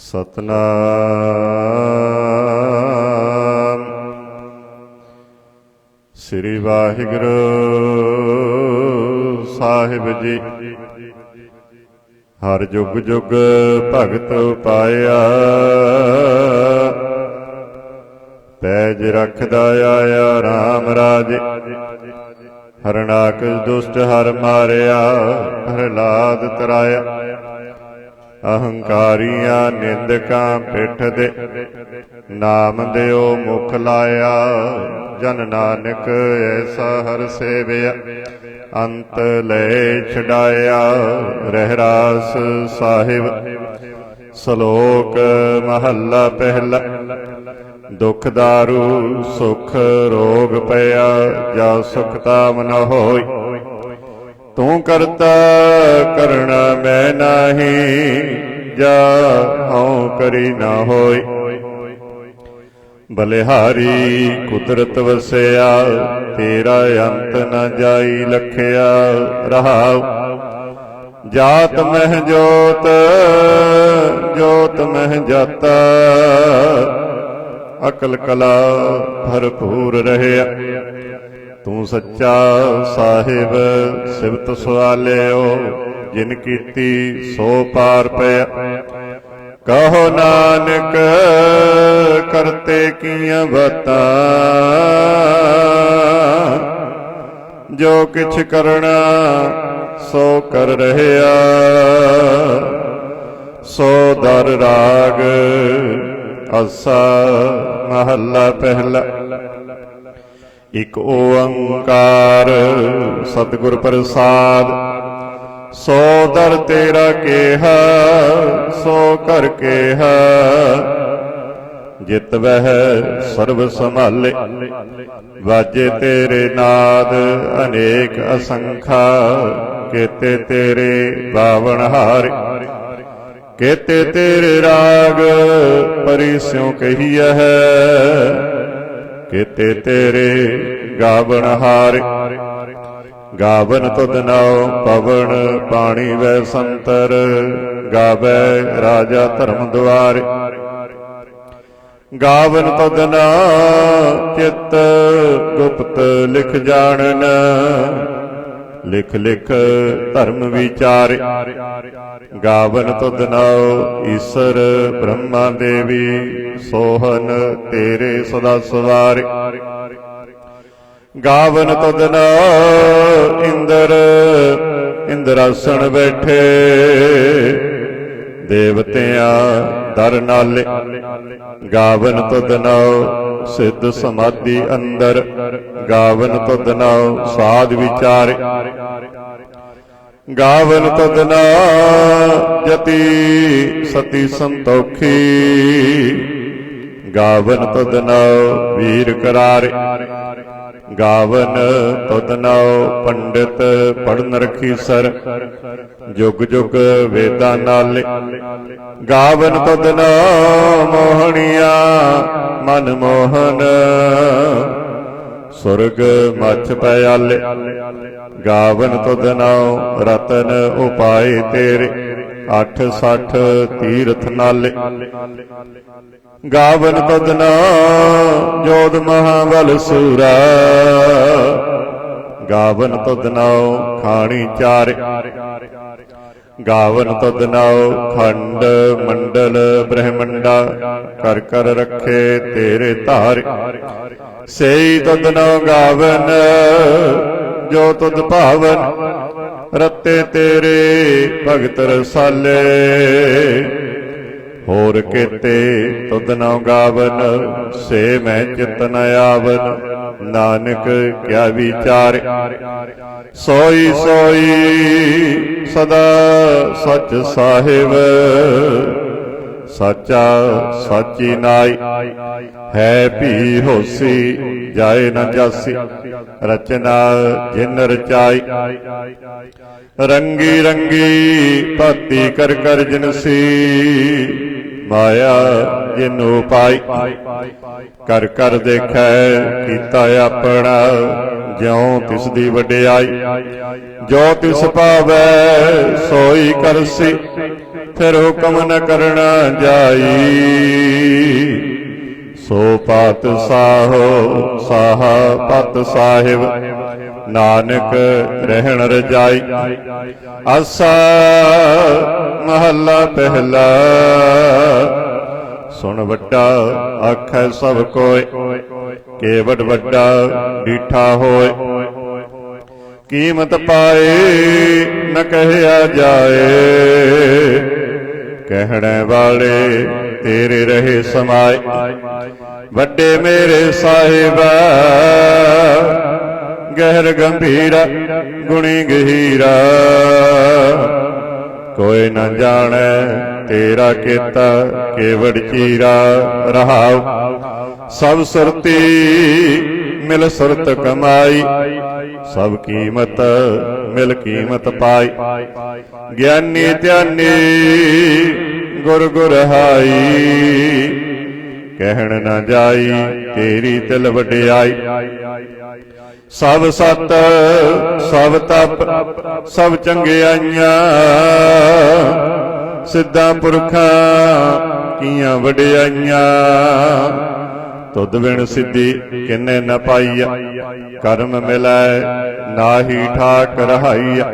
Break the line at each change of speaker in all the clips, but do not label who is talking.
ਸਤਨਾਮ ਸ੍ਰੀ ਵਾਹਿਗੁਰੂ ਸਾਹਿਬ ਜੀ। ਹਰ ਜੁਗ ਜੁਗ ਭਗਤ ਪਾਇਆ, ਪੈਜ ਰਖਦਾ ਆਇਆ ਰਾਮ ਰਾਜੇ। ਹਰਨਾਕਸ਼ ਦੁਸ਼ਟ ਹਰ ਮਾਰਿਆ, ਪ੍ਰਹਲਾਦ ਤਰਾਇਆ। ਅਹੰਕਾਰੀਆਂ ਨਿੰਦਕਾਂ ਪਿੱਠ ਦੇ, ਨਾਮ ਦਿਓ ਮੁਖ ਲਾਇਆ। ਜਨ ਨਾਨਕ ਐਸਾ ਹਰ ਸੇਵਿਆ, ਅੰਤ ਲੈ ਛਡਾਇਆ। ਰਹਿਰਾਸ ਸਾਹਿਬ ਸ਼ਲੋਕ ਮਹੱਲਾ ਪਹਿਲਾ। ਦੁਖ ਦਾਰੂ ਸੁਖ ਰੋਗ ਪਿਆ, ਜਾ ਸੁਖ ਤਾਮ ਨ ਹੋਈ। ਤੂੰ ਕਰਤਾ ਕਰਣਾ ਮੈਂ ਨਾਹੀ, ਜਾ ਹਉ ਕਰੀ ਨਾ ਹੋਈ। ਬਲਿਹਾਰੀ ਕੁਦਰਤ ਵਸਿਆ, ਤੇਰਾ ਅੰਤ ਨ ਜਾਈ ਲਖਿਆ। ਰਹਾਉ ਜਾਤ ਮਹਿ ਜੋਤ, ਜੋਤ ਮਹਿ ਜਾਤਾ। ਅਕਲ ਕਲਾ ਭਰਪੂਰ ਰਹਿਆ, ਤੂੰ ਸੱਚਾ ਸਾਹਿਬ ਸਿਵਤ ਸੁਆਲਿਓ। ਜਿਨ ਕੀਤੀ ਸੋ ਪਾਰ ਪਿਆ, ਕਹੋ ਨਾਨਕ ਕਰਤੇ ਕੀਆਂ ਬਾਤਾਂ। ਜੋ ਕਿਛ ਕਰਣਾ ਸੋ ਕਰ ਰਹਿਆ, ਸੋ ਦਰ ਰਾਗ ਆਸਾ ਮਹੱਲਾ ਪਹਿਲਾ। ਇਕ ਓੰਕਾਰ ਸਤਿਗੁਰ ਪ੍ਰਸਾਦ, ਸੋ ਦਰ ਤੇਰਾ ਕੇਹਾ ਸੋ ਕਰ ਕੇਹਾ। ਜਿਤ ਵਹਿ ਸਰਬ ਸੰਭਾਲੇ, ਵਾਜੇ ਤੇਰੇ ਨਾਦ ਅਨੇਕ ਅਸੰਖਾ। ਕੇਤੇ ਤੇਰੇ ਬਾਵਨ ਹਾਰੇ, ਕੇਤੇ ਤੇਰੇ ਰਾਗ ਪਰੀ ਸਿਉ ਕਹੀਐ। ਕੇਤੇ ਤੇਰੇ ਗਾਵਨ ਹਾਰੇ, ਗਾਵਨ ਤੁਧ ਨਾਉ ਪਵਨ ਪਾਣੀ ਵੈ ਸੰਤਰ। ਗਾਵੈ ਰਾਜਾ ਧਰਮ ਦੁਆਰੇ, ਗਾਵਨ ਤੁਧ ਨਾਉ ਚਿਤ ਗੁਪਤ ਲਿਖ ਜਾਣਨ। ਲਿਖ ਲਿਖ ਧਰਮ ਵਿਚਾਰੇ, ਗਾਵਨ ਤੁਧ ਨਾਉ ਈਸਰ ਬ੍ਰਹਮਾ ਦੇਵੀ। ਸੋਹਨ ਤੇਰੇ ਸਦਾ ਸਵਾਰੇ, ਗਾਵਨ ਤੁਧ ਨਾਉ ਇੰਦਰ ਇੰਦਰਾਸਣ ਬੈਠੇ। ਦੇਵਤਿਆਂ ਦਰ ਨਾਲੇ, ਗਾਵਨ ਤੁਧ ਨਾਉ ਸਿੱਧ ਸਮਾਧੀ ਅੰਦਰ। ਗਾਵਨ ਤੁਧ ਨਾਉ ਸਾਧ ਵਿਚਾਰੇ, ਗਾਵਨ ਤੁਧ ਨਾਉ ਜਤੀ ਸਤੀ ਸੰਤੋਖੀ। ਗਾਵਨ ਤੁਧ ਨਾਉ ਵੀਰ ਕਰਾਰੇ, ਗਾਵਨ ਤੁਧ ਨਾਉ ਪੰਡਿਤ ਪੜਨ ਰਖੀਸਰ। ਜੁਗ ਜੁਗ ਵੇਦਾਂ ਨਾਲੇ, ਗਾਵਨ ਤੁਧ ਨਾਉ ਮੋਹਣੀਆਂ ਮਨ ਮੋਹਨ। ਸੁਰਗ ਮੱਛ ਪਿਆਲੇ, ਗਾਵਨ ਤੁਧ ਨਾਉ ਰਤਨ ਉਪਾਏ ਤੇਰੇ। 860 ਤੀਰਥ ਨਾਲੇ, ਗਾਵਨ ਤੁਧ ਨਾਉ ਜੋਧ ਮਹਾਬਲ ਸੂਰਾ। ਗਾਵਨ ਤੁਧ ਨਾਉ ਖਾਣੀ ਚਾਰੇ, ਗਾਵਨ ਤੁਧ ਨਾਉ ਖੰਡ ਮੰਡਲ ਬ੍ਰਹਮੰਡਾ। ਕਰ ਕਰ ਰਖੇ ਤੇਰੇ ਧਾਰੇ, ਸਈ ਤੁਧ ਨਾਉ ਗਾਵਨ ਜੋ ਤੁਧ ਭਾਵਨ। ਰਤੇ ਤੇਰੇ ਭਗਤ ਰਸਾਲੇ, ਹੋਰ ਕੇਤੇ ਤੁਧ ਨਾਉ ਗਾਵਨ। ਸੇ ਮੈਂ ਚਿਤ ਨ ਆਵਨ, ਨਾਨਕ ਕਿਆ ਵਿਚਾਰੇ। ਸੋਈ ਸੋਈ ਸਦਾ ਸਚ ਸਾਹਿਬ, ਸਾਚਾ ਸਾਚੀ ਨਾਈ। ਹੈ ਭੀ ਹੋਸੀ ਜਾਏ ਨ ਜਾਸੀ, ਰਚਨਾ ਜਿਨ ਰਚਾਈ। ਰੰਗੀ ਰੰਗੀ ਭਾਤੀ ਕਰ ਕਰ ਜਿਨਸੀ, ਮਾਇਆ ਜਿਨੂ ਪਾਈ। ਕਰ ਕਰ ਦੇਖੈ ਕੀਤਾ ਆਪਣਾ, ਜਿਉ ਤਿਸ ਦੀ ਵਡਿਆਈ। ਜੋ ਤਿਸ ਭਾਵੈ ਸੋਈ ਕਰਸੀ, फिर हुक्म न करना जाई। सो पात साहो साहा पत साहिब, नानक रहन रजाई। आसा महला पहला, सुन वड्डा आखै सब कोय, केवट वड्डा डीठा होय। कीमत पाए न कहया जाए, कहने वाले तेरे रहे समाए। वड्डे मेरे साहिबा, गहर गंभीरा गुणी गहीरा। कोई न जाने तेरा केता केवड़ चीरा। रहाओ सब सुरती मिल सुरत कमाई, सब कीमत मिल कीमत पाई। ज्ञानी ध्यानी गुर गुर हाई, कहण न जाई तेरी तिल वड्याई। सब सत सब तप सब चंगियाइयां, सिद्धां पुरखां कीयां वड्याइयां। तुद बिन सिद्धि किन्ने न पाईया, कर्म मिलै नाही ठाक रहाईया।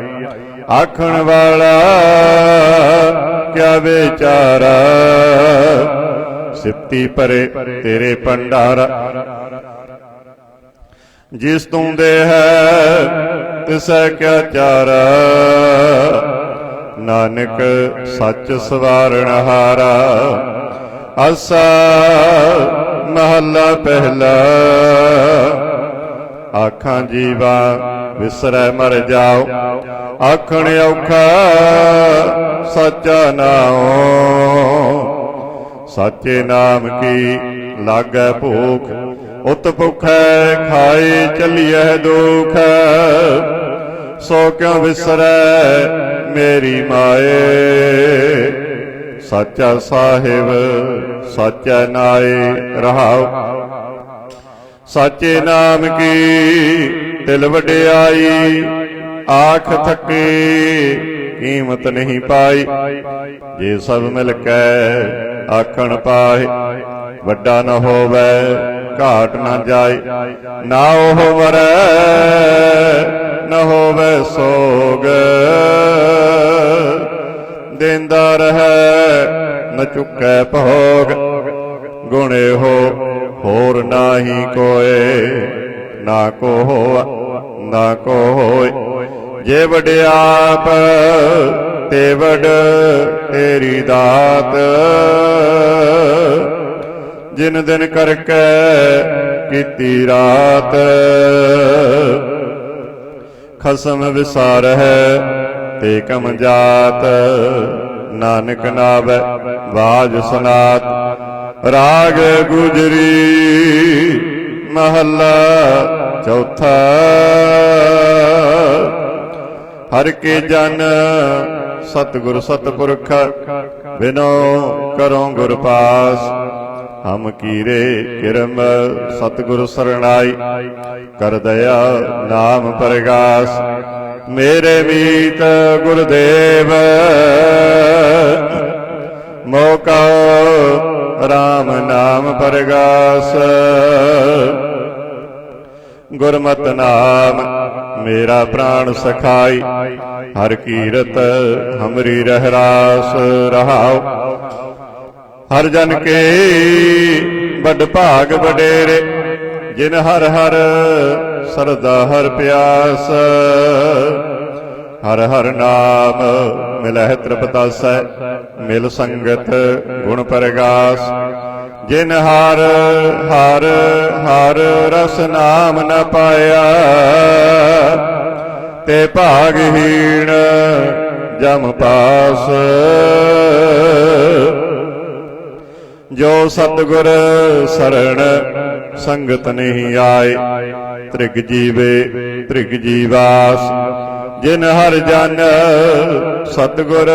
आखण वाला क्या बेचारा, सिप्ती परे तेरे भंडारा। जिस तू दे है तिसै क्या चारा, नानक सच सवारण हारा। आसा महला पहला, आखां जीवा विसरै मर जाओ। आखण औखा सच्चा नाओ, साचे नाम की लागै भूख। उत भुखै खाए चलिए दुख, सो क्यों विसरै मेरी माए। साचा साहिब साचा नाए, रहाओ साचे नाम की तिल वड्याई। आख थके कीमत नहीं पाई, जे सब मिल कै आखण पाए। वड्डा न होवै घाट न जाए, ना ओह मरै न होवै सोग। देंदा रहै न चुकै भोग, गुणे हो होर नाही कोय। ना को होआ ना को होय, जे वड्याप ते वड तेरी दात। जिन दिन करके कीती रात, खसम विसार है ते कम जात। नानक नावै बाज सनात, राग गुजरी महला चौथा। हर के जन सतगुर सतपुरख, बिनो करो गुर पास। हम कीरे किरम सतगुर सरणाई, कर दया नाम परगास। मेरे मीत गुरुदेव, मौका राम नाम परगास। गुरमत नाम मेरा प्राण सखाई, हर कीरत हमरी रहरास। रहाओ हर जन के बड़ भाग वडेरे, जिन हर हर सरदा हर प्यास। हर हर नाम मिलह तृपतासै, मिल संगत गुण परगास। जिन हर हर हर रस नाम न पाया, ते भागहीन जम पास। जो सतगुर शरण संगत नहीं आए, त्रिग जीवे त्रिग जीवास। जिन हर जन सतगुर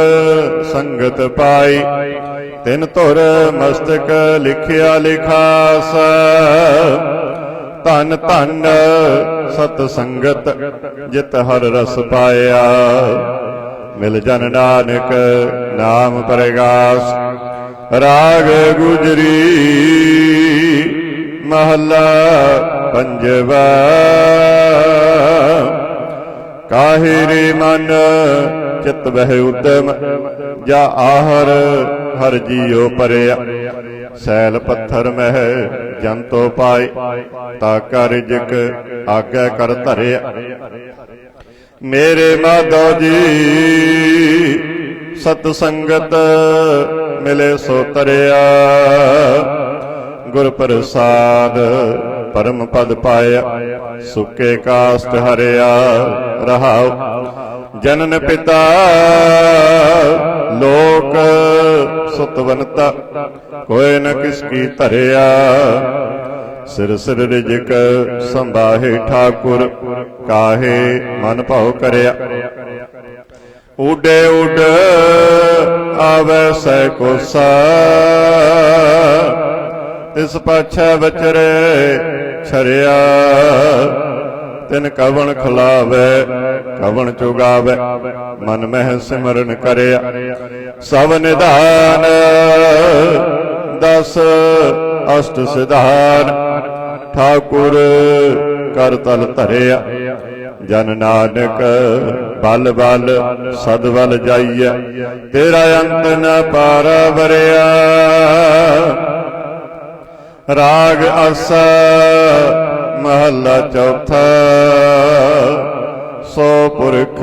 संगत पाई, तिन धुर मस्तक लिखिया लिखास। धन धन सत संगत जित हर रस पाया, ਮਿਲ ਜਨ ਨਾਨਕ ਨਾਮ ਪ੍ਰਗਾਸ। ਰਾਗ ਗੁਜਰੀ ਮਹੱਲਾ ਪੰਜਵਾ। ਕਾਹੇ ਰੇ ਮਨ ਚਿਤ ਬਹਿ ਉਦਮ ਜਾ ਆਹਰ ਹਰ ਜੀਉ ਪਰਿਆ। ਸੈਲ ਪੱਥਰ ਮਹਿ ਜੰਤੋ ਪਾਏ ਤਾ ਕਰ ਰਿਜਕ ਆਗੇ ਕਰ ਧਰਿਆ। ਮੇਰੇ ਮਾਧੋ ਜੀ ਸਤ ਸੰਗਤ ਮਿਲੇ ਸੋ ਤਰਿਆ। ਗੁਰ ਪ੍ਰਸਾਦ ਪਰਮ ਪਦ ਪਾਇਆ ਸੁਕੇ ਕਾਸਟ ਹਰਿਆ। ਰਹਾਉ ਜਨਨ ਪਿਤਾ ਲੋਕ ਸੁਤਵੰਤਾ ਕੋਇ ਨ ਕਿਸ ਕੀ ਧਰਿਆ। ਸਿਰ ਸਿਰ ਰਿਜਕ ਸੰਭਾਹੇ ਠਾਕੁਰ ਕਾਹੇ ਮਨ ਭਾਉ ਕਰਿਆ। ਉਡੇ ਉਡ ਆਵੈ ਸੈ ਕੋਸਾ ਤਿਸ ਪਾਛੈ ਵਿਚਰੇ ਛਰਿਆ। ਤਿਨ ਕਵਣ ਖਿਲਾਵੈ ਕਵਣ ਚੁਗਾਵੈ ਮਨ ਮਹਿ ਸਿਮਰਨ ਕਰਿਆ। ਸਭ ਨਿਧਾਨ ਦਸ ਅਸ਼ਟ ਸਿਧਾਨ ਠਾਕੁਰ ਕਰ ਤਲ ਧਰਿਆ। ਜਨ ਨਾਨਕ ਬਲ ਬਲ ਸਦ ਬਲ ਜਾਈਐ ਤੇਰਾ ਅੰਤ ਨ ਪਾਰ ਵਰਿਆ। ਰਾਗ ਆਸਾ ਮਹੱਲਾ ਚੌਥਾ। ਸੋ ਪੁਰਖ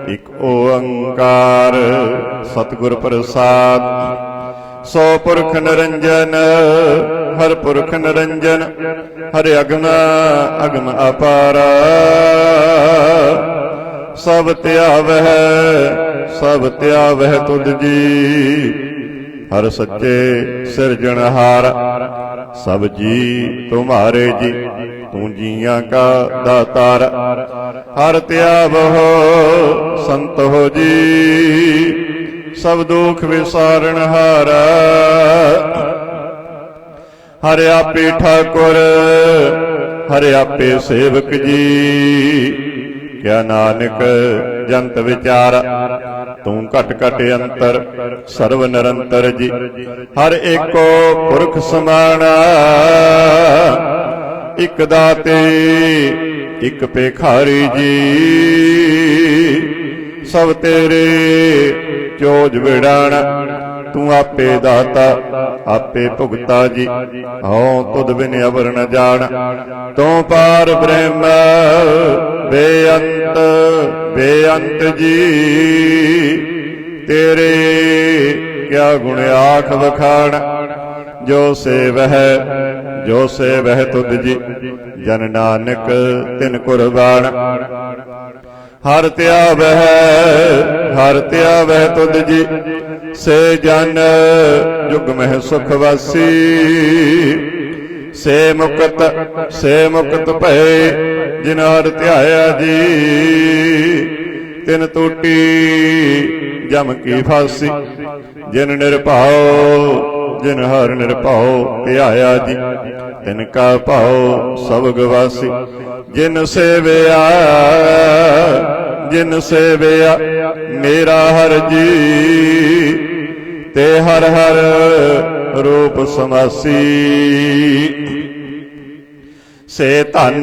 ਇਕ ਓੰਕਾਰ ਸਤਿਗੁਰ ਪ੍ਰਸਾਦ। ਸੋ ਪੁਰਖ ਨਿਰੰਜਨ ਹਰ ਪੁਰਖ ਨਿਰੰਜਨ ਹਰਿ ਅਗਮ ਅਗਮ ਅਪਾਰ। ਸਭ ਧਿਆਵਹਿ ਤੁਧ ਜੀ ਹਰ ਸੱਚੇ ਸਿਰਜਣਹਾਰ। ਸਭ ਜੀ ਤੁਮਾਰੇ ਜੀ ਤੂੰ ਜੀਆਂ ਕਾ ਦਾਤਾਰ। ਹਰ ਧਿਆਵਹੁ ਸੰਤ ਹੋ ਜੀ ਸਭ ਦੁਖ ਵਿਸਾਰਣਹਾਰਾ। ਹਰਿ ਆਪੇ ਠਾਕੁਰ ਹਰਿ ਆਪੇ ਸੇਵਕ ਜੀ ਕਿਆ ਨਾਨਕ ਜੰਤ ਵਿਚਾਰ। ਤੂੰ ਘਟ ਘਟ ਅੰਤਰ ਸਰਵ ਨਿਰੰਤਰ ਜੀ ਹਰ ਏਕੋ ਪੁਰਖ ਸਮਾਣਾ। ਇਕ ਦਾਤੇ ਇਕ ਭੇਖਾਰੀ ਜੀ ਸਭ ਤੇਰੇ ਚੋਜ ਵਿੜਾਣਾ। ਤੂੰ ਆਪੇ ਦਾਤਾ ਆਪੇ ਭੁਗਤਾ ਜੀ ਹਉ ਤੁਧ ਬਿਨ ਅਵਰ ਨ ਜਾਣ। ਤੂੰ ਪਾਰ ਬ੍ਰਹਮ ਬੇਅੰਤ ਬੇਅੰਤ ਜੀ ਤੇਰੇ ਕਿਆ ਗੁਣ ਆਖ ਵਖਾਣ। ਜੋ ਸੇਵਹਿ ਤੁਧ ਜੀ ਜਨ ਨਾਨਕ ਤਿਨ ਕੁਰਬਾਨ। ਹਰ ਧਿਆਵਹਿ ਤੁਧ ਜੀ ਸੇ ਜਨ ਜੁਗ ਮਹਿ ਸੁਖ ਵਾਸੀ। ਸੇ ਮੁਕਤ ਭਏ ਜਿਨ ਹਰ ਧਿਆਇਆ ਜੀ ਤਿਨ ਟੂਟੀ ਜਮ ਕੀ ਫਾਸੀ। ਜਿਨ ਜਿਨ ਹਰ ਨਿਰਭਉ ਧਿਆਇਆ ਜੀ ਤਿਨ ਕਾ ਭਾਉ ਸਭ ਗਵਾਸੀ। ਜਿਨ ਸੇਵਿਆ ਮੇਰਾ ਹਰ ਜੀ ਤੇ ਹਰ ਹਰ ਰੂਪ ਸਮਾਸੀ। ਸੇ ਧਨ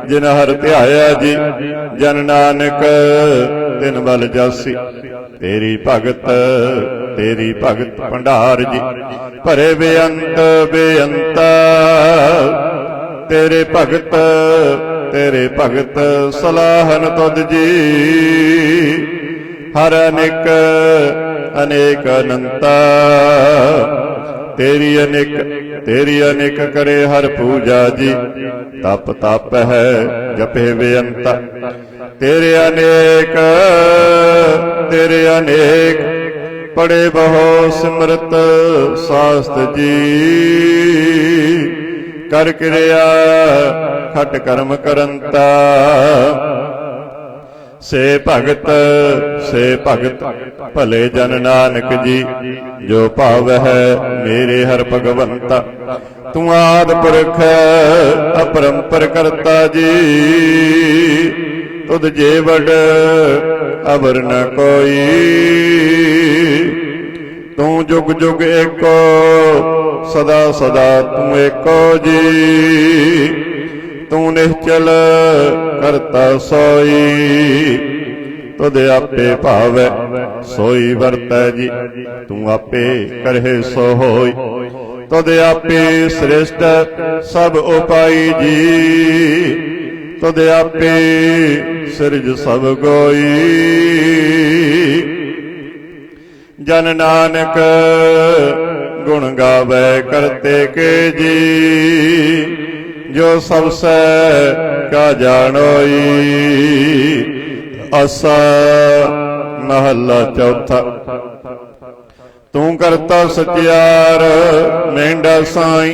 ਜਿਨ ਹਰ ਧਿਆਇਆ ਜੀ ਜਨ ਨਾਨਕ ਤਿਨ ਬਲ ਜਾਸੀ। ਤੇਰੀ ਭਗਤ ਭੰਡਾਰ ਜੀ ਭਰੇ ਬੇਅੰਤ। ਤੇਰੇ ਭਗਤ ਸਲਾਹਨ ਤੁਧ ਜੀ ਹਰ ਅਨੇਕ ਅਨੰਤਾ। ਤੇਰੀ ਅਨੇਕ ਕਰੇ ਹਰ ਪੂਜਾ ਜੀ ਤਪ ਹੈ ਜਪੇ ਬੇਅੰਤ। ਤੇਰੇ ਅਨੇਕ ਪੜੇ ਬਹੁ ਸਿਮਰਤ ਸਾਸਤ ਜੀ। ਕਰ ਕਿਰਿਆ ਖਟ ਕਰਮ ਕਰੰਤਾ। ਸੇ ਭਗਤ ਭਲੇ ਜਨ ਨਾਨਕ ਜੀ ਜੋ ਭਾਵਹਿ ਮੇਰੇ ਹਰ ਭਗਵੰਤਾ। ਤੂੰ ਆਦਿ ਪੁਰਖ ਅਪਰੰਪਰ ਕਰਤਾ ਜੀ तुद जेवड़ अबर न कोई। तू जुग जुग एको सदा सदा तू एको जी। तू निश्चल करता सोई तुद आपे भावै सोई वरतै जी। तू आपे करहे सो होई तुद आपे श्रेष्ठ सब उपाई जी। तुद आपे सिरज सब गोई। जन नानक गुण गावे करते के जी। जो सबसे का जानोई। आसा महला चौथा। तू करता सचियार मेंढा साई।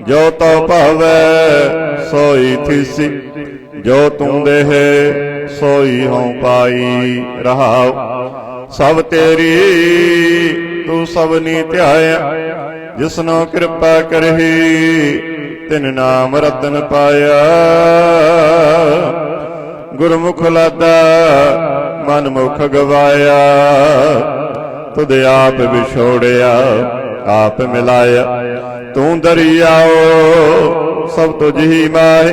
जो तो भावै सोई थीसी। जो तू देहे सोई हों पाई रहाओ। सब तेरी तू सबनी ध्याया। जिसनो कृपा करही तिन नाम रतन पाया। गुरमुख लादा मन मुख गवाया। तुद आप विछोड़िया आप मिलाया। तू दरियाओ सब तुझ ही माहे।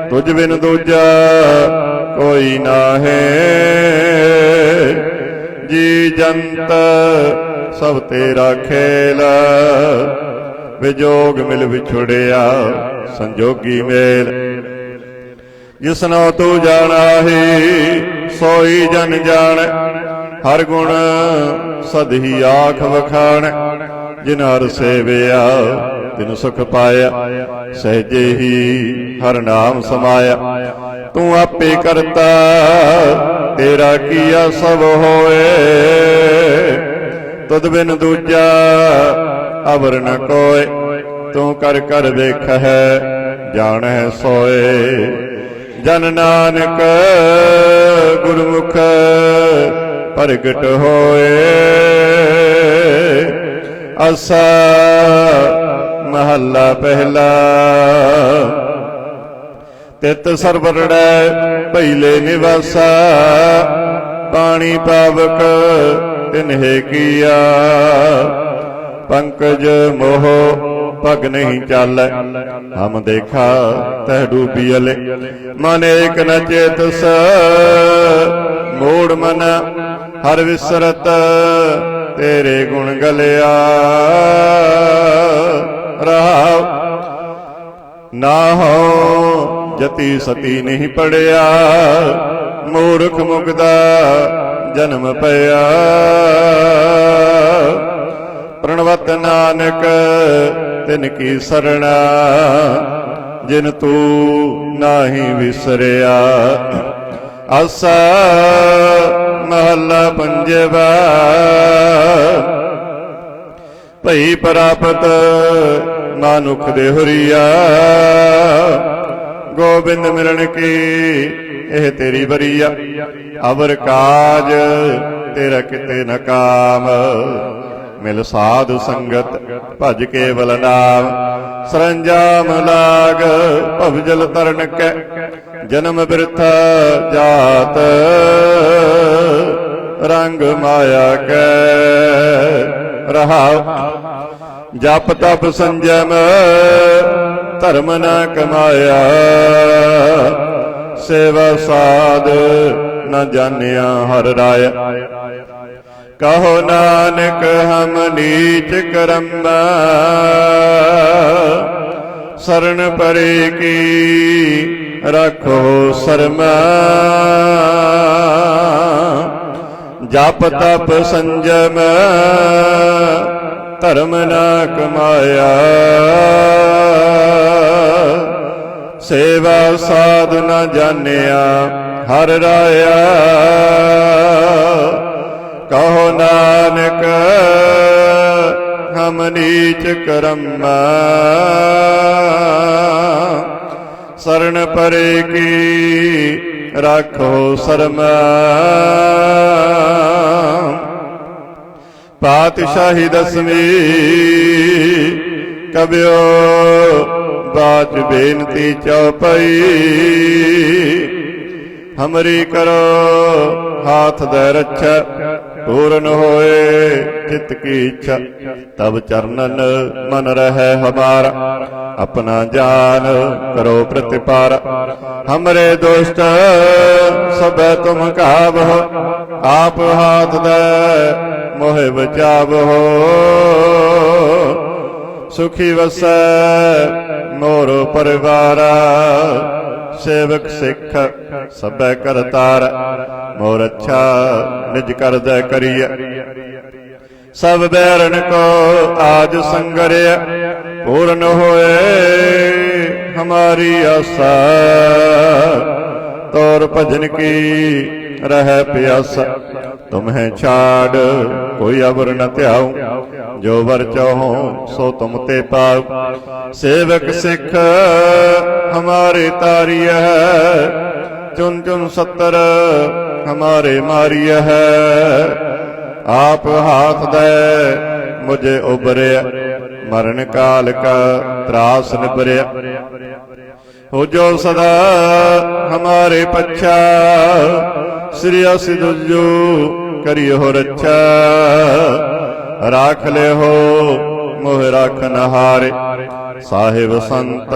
तुझ बिन दूजा कोई नाहे। जी जंत सब तेरा खेल। विजोग मिल विछुड़िया संजोगी मेल। जिसनो तू जाना ही सोई जन जान। हर गुण सद ही आख वखाण। जिन हर सेविया तिन सुख पाया। सहजे ही हर नाम समाया। तू आपे करता तेरा किया सब होए। तुद बिन दूजा अबर न कोय। तू कर कर देख है जान है सोए। जन नानक गुरमुख प्रगट होए। आसा महला पहला। तित सरवरड़ै पहले निवासा। पानी पावक तिन्हे किया। पंकज मोह पग नहीं चाल। हम देखा तह डूबियले। मन एक न चेतस मोड़ मन। हर विसरत तेरे गुण गलिया। रहाओ ना हो जति सती नहीं पड़िया। मूर्ख मुगदा जन्म पया। प्रणवत नानक तिनकी सरणा। जिन तू नाही विसरिया। आसा महला पंजवा। भई प्रापत मानुख देहुरिया। गोबिंद मिलन की एह तेरी बरिया। अवर काज तेरा किते न काम। मिल साधु संगत भज केवल नाम। सरंजाम लाग भवजल तरन कै। जन्म बिरथा जात रंग माया कै। रहाओ जप तप संजम धर्म न कमाया। सेवा साध न जानिया हर राय। कहो नानक हम नीच करम्बा। शरण परे की रखो शर्मा। जप तप संजम धर्म न कमाया। सेवा साध न जानिया हर राया। कहो नानक हम नीच करम्मा। शरण परे की राखो शर्मा। पातशाही दसवीं कबियो बाच बेनती चौपाई। हमरी करो हाथ दे रक्षा, पूर्ण होए चित्त की इच्छा। तब चरणन मन रहे हमारा, अपना जान करो प्रतिपारा। हमरे दुष्ट सब तुम काबहो, आप हाथ दे मोहे बचावहो। सुखी वसै मोर परिवारा, सेवक सिख सबे करतार। मोर अच्छा निज कर दे करिय, सब बैरन को आज संगरिय। पूर्ण होए हमारी आशा, तौर भजन की रह प्यासा। तुम्हें छाड़ कोई अबर न त्याऊं, जो वर चाहो सो तुम ते पाओ। सेवक सिख हमारे तारिय है, चुन चुन सत्तर हमारे मारिय है। आप हाथ दे मुझे उबरे, मरण काल का त्रास निबरे। हो जो सदा हमारे पच्छा, श्री सिद्धू करिय हो रक्षा। राख ले हो मोह राखन हारे, साहिब संत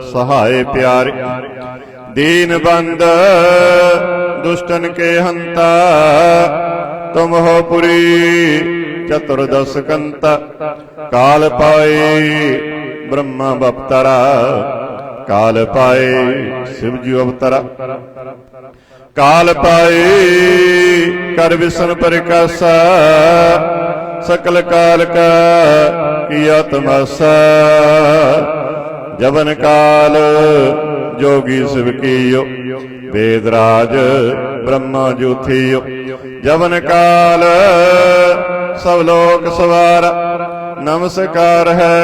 सहाय प्यारे। दीन बंद दुष्टन के हंता, तुम हो पुरी चतुर्दश कंता। काल पाए ब्रह्मा बपतरा, काल पाए शिवजी अवतरा। काल पाए कर विष्णु प्रकाशा, सकल काल का किया तमाशा। जवन काल जोगी शिव कियो, वेदराज ब्रह्मा ज्योतियो। जवन काल सब लोक सवारा, नमस्कार है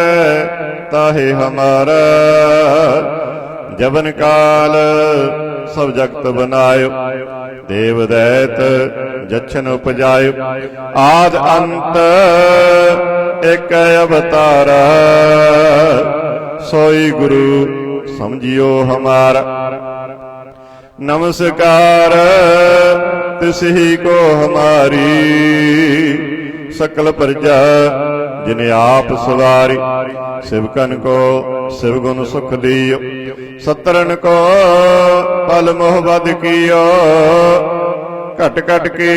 ताहे हमारा। जवन काल सब जगत बनायो, देव दैत जच्छन उपजायो। आद अंत एक अवतारा, सोई गुरु समझियो हमारा। नमस्कार तिसही को हमारी, सकल प्रजा जिन्हें आप सवारी। शिवकन को शिवगुण सुख दियो, सतरन को पल मोहबद कियो। कट कट की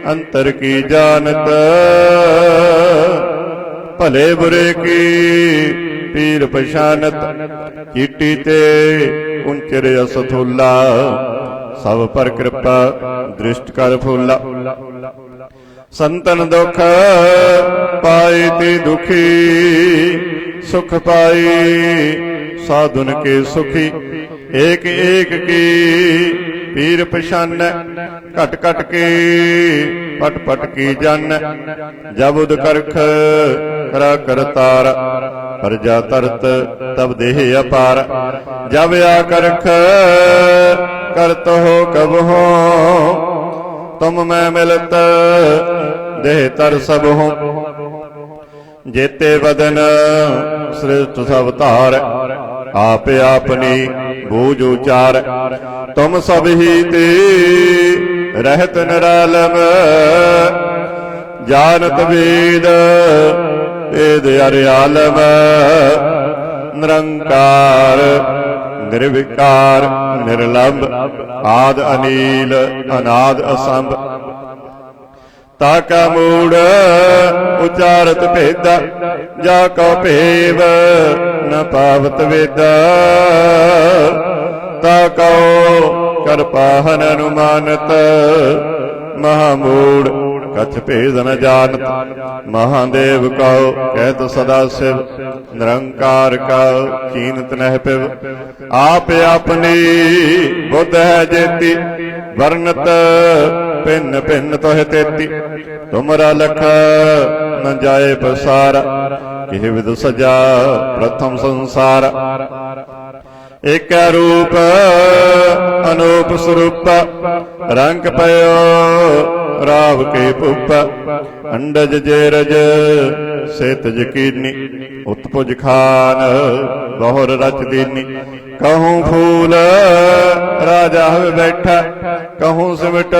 अंतर की जानत, भले बुरे की पीर पहचानत। चीटी ते उंचर असथूला, सब पर कृपा दृष्ट कर फूला। संतन दुख पाई ते दुखी, सुख पाई साधुन के सुखी। एक एक की पीर पछान, घट घट के पट पट की जन। जब उद करख करा करतार, प्रजा तरत तब देह अपार। जब आ करख करत हो कब हो, तुम मैं मिलत देह तर सब हो। जेते बदन श्रेष्ठ सब तार, आप आपनी बूझ उचार। तुम सब ही ते रहत निरालम, जानत वेद वेद अर्यालम। निरंकार निर्विकार निर्लंब, आद अनील अनाद असंभ। ताका मूड उचारत भेदा, जाको भेव न पावत वेदा। ताको कर पाहन अनुमानत, महामूड कछ भेद न जानत। महादेव कहो कहत सदा शिव, निरंकार कहो कीनत नह पिव। आप अपनी बुद्ध है जेती, वर्णत भिन्न भिन्न तोह तेती। तुमरा लख न जाए पसारा, किह विद सजा प्रथम संसार। एक रूप अनूप स्वरूप, रंग पयो राव के पुप। अंडज जेरज सेत यकीनी, उत्पुज खान बहुर रच दीनी। कहूँ फूल राजा हवे बैठा, कहूँ सिमट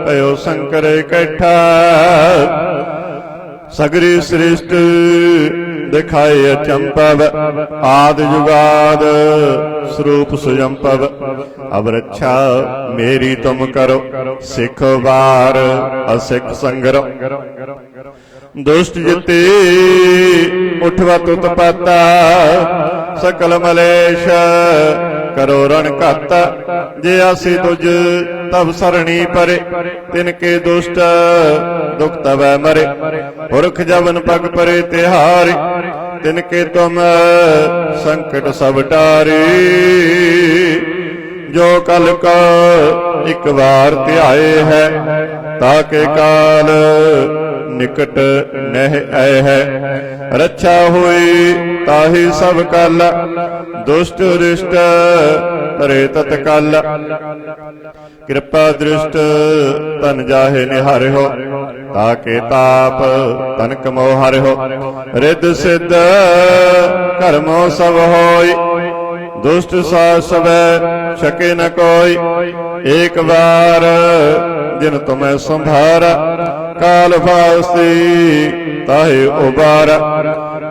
भयो शंकर इकट्ठा। सगरी सृष्ट दिखाए अचंपव, आदि जुगाद स्वरूप सुजंपव। अब रक्षा मेरी तुम करो, सिख बार असिख संगरो। दुष्ट जिते उठवत उत्पाता, सकल मलेश करो रण घाता। जे आसी तुझ तब सरणी परे, तिनके दुष्ट दुख तवै मरे। पुरख जबन पग परे तिहारी, तिनके तुम संकट सब टारे। जो कल का एक बार ध्याए है, ताके काल निकट नह आए है। रक्षा हुई ताहि सब कल, दुष्ट रिष्ट तरे तत्काल। कृपा दृष्ट तन जाहे निहारे हो, ताके ताप तनक मोह हरे हो। रिद्ध सिद्ध कर्मो सब होई, दुष्ट सास सबै शके न कोई। एक बार जिन तुम्हें संभारा, काल फास्ती ताहे उबारा।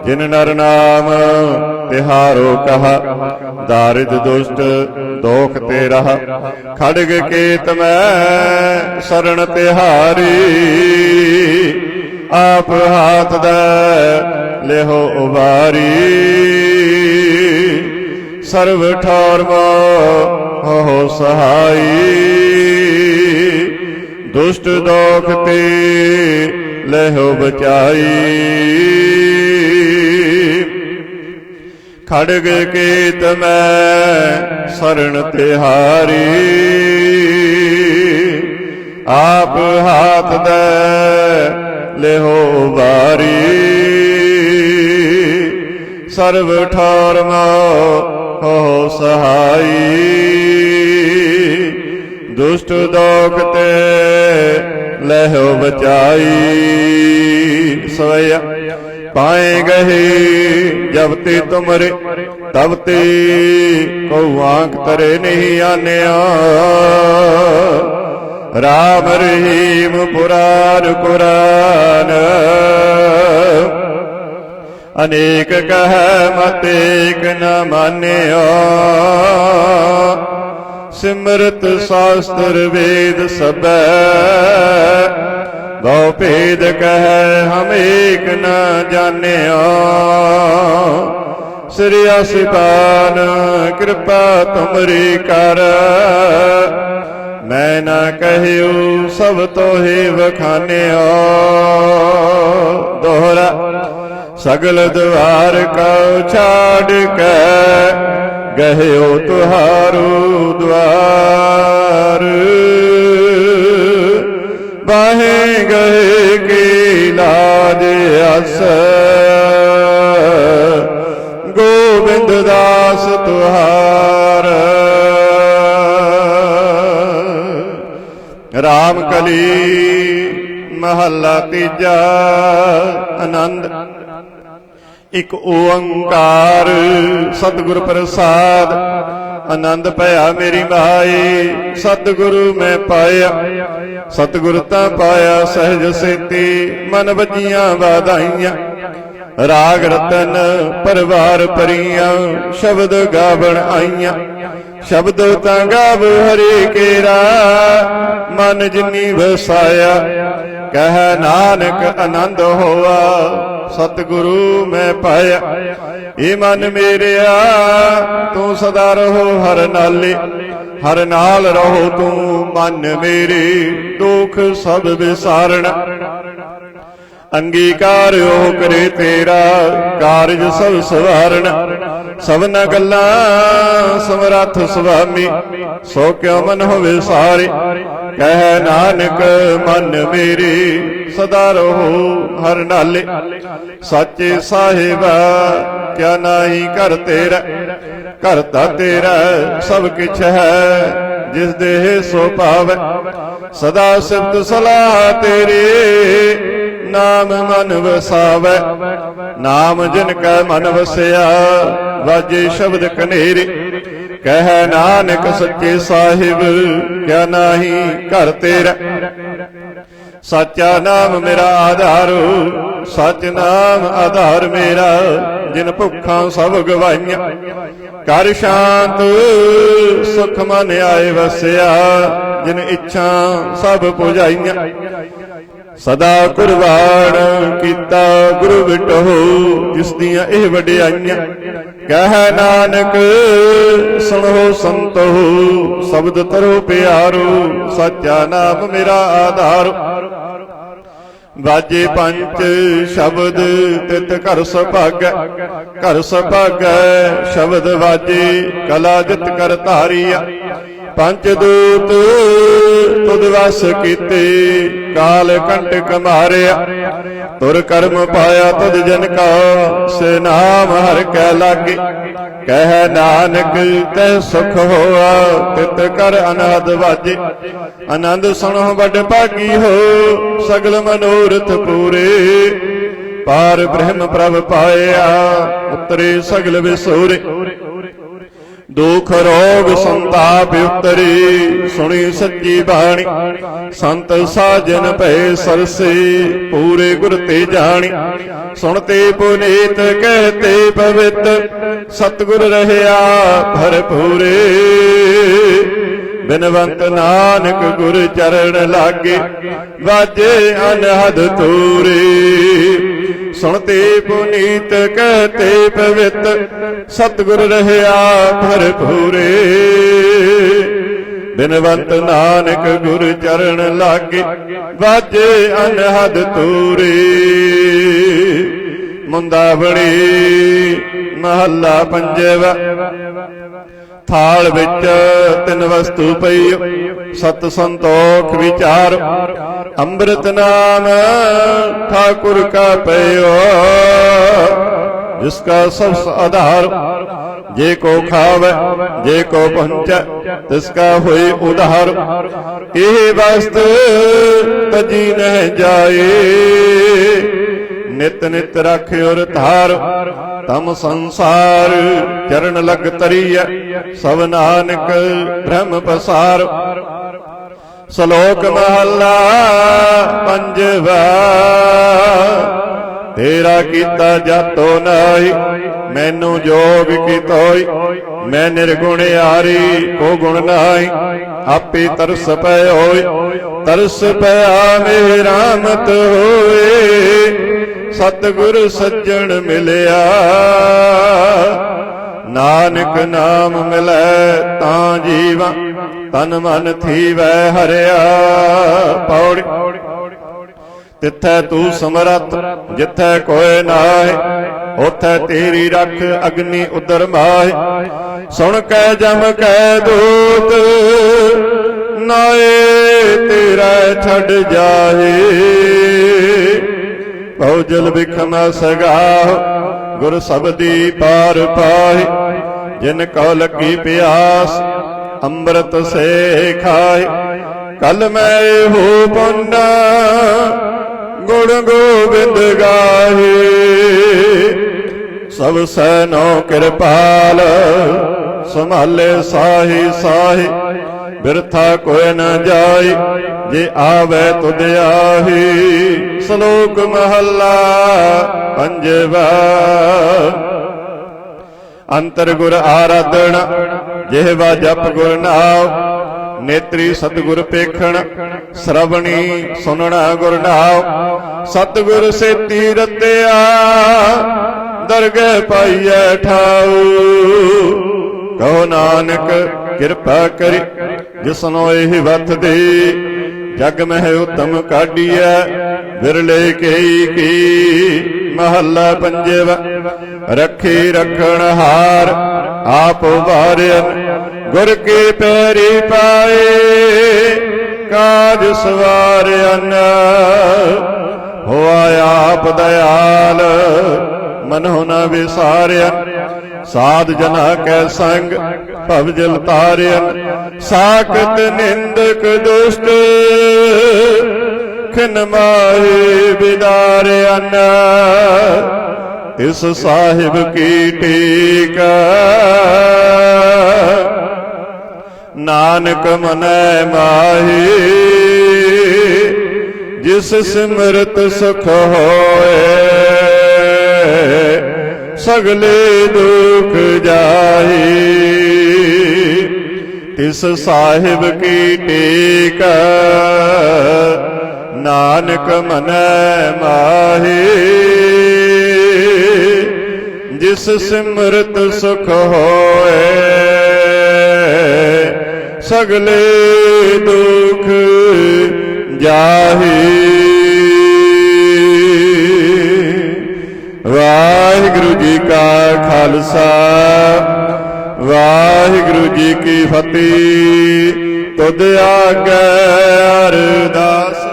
जिन नर नाम तिहारो कहा, दारिद दुष्ट दोख ते रहा। खड़ग केत में शरण तिहारी, आप हाथ दे लेहो उबारी। सर्व ठौर हो सहाई, दुष्ट दोख ते लेहो बचाई। खड़ग केत में शरण तिहारी, आप हाथ दे लेहो उबारी। सर्व ठौर हो सहाई, दुष्ट दोख ते लहो बचाई। सवैया पाए गहे जब ते तुमरे, तब ते को आंख तरे नहीं आन्या। राम रहीम पुरार कुरान, अनेक कह मत एक न मान्या। सिमरत शास्त्र वेद सब, बहु भेद कह हम एक न जान्या। श्री आसिपान कृपा तुमरी कर, मैं न कहूँ सब तो ही बखान्या। दोहरा सगल द्वार का छाड़ के, गयो तुहारो द्वार। बाहे गए की लाज अस, गोविंद दास तुहार। राम कली महला तीजा आनंद। एक ओंकार सतगुर प्रसाद, आनंद पाया मेरी माई। सतगुरु मैं पाया, सतगुर ता पाया सहज सेती। मन बजियां वाधाइयां, राग रतन परवार परियां। शब्द गावण आईयां, शब्द ता गाव हरे केरा। मन जिनी वसाया, कह नानक आनंद होआ। सतगुरु मैं पाया, ये मन मेरिया तू सदा रहो हर नाले। हर नाल रहो तू मन मेरे, दुख सब विसारण। अंगीकार हो करे तेरा, कारज सब सवारण। सबना गल्ला समरथ स्वामी, सो क्यों मन होवे सारे। कह नानक मन मेरे, सदा रहो हर नाले। साचे साहिबा क्या नाही कर तेरा, करता तेरा सब किछ है। जिस देह सो पावे, सदा सिफत सलाह तेरे। नाम मन वसावै। नाम जिनका मन वसिया वाजे शब्द कनेरे। कह नानक सच्चे साहिब क्या नाही घर तेरा। साचा नाम मेरा आधारो सच नाम आधार मेरा। जिन भुखा सब गवाइया कर शांत सुख मन आए वसिया। जिन इच्छा सब पुजाइया सदा कुर्बान कीता गुरु विटो। जिस दियां एह वडियाइयां कह नानक सुनो संतो। शब्द तरो प्यारो सच्चा नाम मेरा आधार। वाजे पंच शब्द तित घर सुभागै। घर सुभागै शब्द वाजे कला जित कर धारिया। पंच दूत तुद वस कीते काल कंटक मारिया। तुर कर्म पाया तुद जन का से नाम हर कै लागे। कह नानक तह सुख होआ तित कर अनाद वाजे। आनंद सुनो बड़ भागी हो सगल मनोरथ पूरे। पार ब्रह्म प्रभ पाया उतरे सगल विसोरे। दुख रोग संताप उतरे सुनी सच्ची बाणी। संत साजन भय सरसे पूरे गुर ते जानी। सुनते पुनीत कहते पवित सतगुर रहया भरपूरे। बिनवंत नानक गुर चरण लागे वाजे अनहद तूरे। सुनते पुनीत कहते पवित सतगुर रहया भरपूरे। बिनवंत नानक गुर चरण लागे वाजे अनहद तूरे। मुंदावणी महला पंजवा। थाल विच तिन वस्तु पई सत संतोख विचार। अमृत नाम ठाकुर का पयो जिसका सब आधार। जे को खावे जे को पहुंचे तिसका होए उधार। यह वस्तु तजी न जाए नित नित रख और धार। तम संसार चरण लग तरिय सब नानक ब्रह्म पसार। श्लोक महला पंजवा। तेरा कीता जातो नाई मैनू जोग की तोई। मैं निर्गुण यारी को गुण नाई आपे तरस पै होए। तरस पया मेरा मत होए सतगुर सज्जन मिलिया। नानक नाम मिलै तां जीवा तन मन थीवै हरिया। पौड़ी तिथै तू समरथ जिथै कोय नाय। उथै तेरी रख अग्नि उदर माय। सुन कै जम कै दूत नाए तेरा छड़ जाए। बहुजल बिखम सगाह गुर सबदी पार पाए। जिन कौ लगी प्यास अमृत से खाए। कल मैं हो पुन्ना गुण गोविंद गाहे। सब सैनो कृपाल संभाले साही साही। बिरथा कोय न जाय जे आवे तुद आही। श्लोक महला पंजवा। अंतर गुर आराधना जेहवा जप गुर नाम। नेत्री सतगुर पेखण श्रवणी सुनना गुर नाम। सतगुर सेती रतिया दरगह पाइए ठाऊ। कहो नानक किरपा करी जिसनो एह वथ दे। जग मह उत्तम काढिया विरले कई की। महला पंजवा। रखी रखण हार आप वारियन गुर के पैरी पाए। काज सवारियन होआ आप दयाल मनो न विसारियन। साध जना कै संग भवजल तारियन। साकत निंदक दुष्ट खिन माही बिदार अन इस साहिब की टेक नानक मनै माही जिस सिमरत सुख होए सगले दुख जाही तिस साहिब की टेक नानक मनै माही जिस सिमरत सुख होए सगले दुख जाही। वाहिगुरु जी का खालसा वाहिगुरु जी की फतेह। तुद आगे अरदास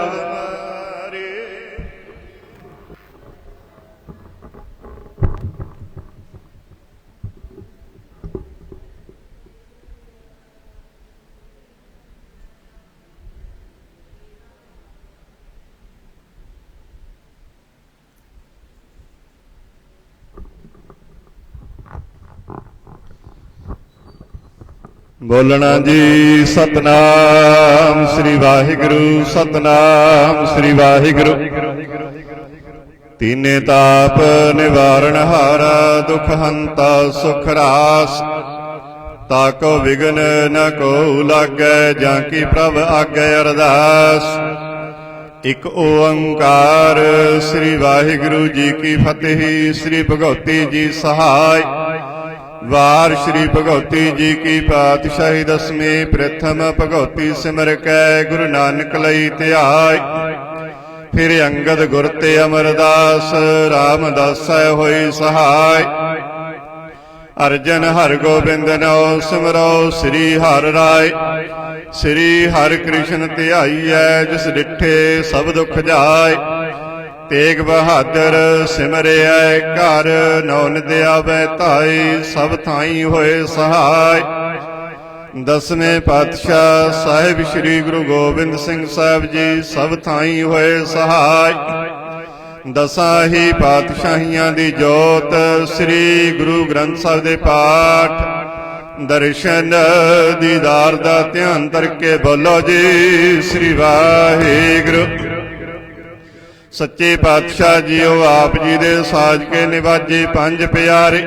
बोलना जी सतनाम श्री वाहिगुरु सतनाम श्री वाहिगुरु। तीने ताप निवारण हारा दुख हंता सुख रास ताको विघन न को लागै जाकी प्रभ आगे अरदास। एक ओंकार श्री वाहिगुरु जी की फतेह। श्री भगवती जी सहाय वार श्री भगवती जी की पातशाही दसवीं प्रथम भगवती सिमर कै गुरु नानक लई ध्याय। फिर अंगद गुर ते अमरदास रामदास होई सहाय। अर्जन हर गोबिंद नौ सिमरो श्री हर राय। श्री हर कृष्ण ध्याईऐ जिस डिठे सब दुख जाय। तेग बहादुर सिमरिया घर नौन दियावै ताई सब थाई होए सहाय। दसवें पातशाह साहिब श्री गुरु गोबिंद सिंह साहिब जी सब थाई होए सहाय। दसां ही पातशाहियां दी जोत श्री गुरु ग्रंथ साहिब दे पाठ दर्शन दीदार दा ध्यान करके बोलो जी श्री वाहिगुरु। सच्चे पातशाह जीओ आप जी दे साज के निवाजे पंज प्यारे।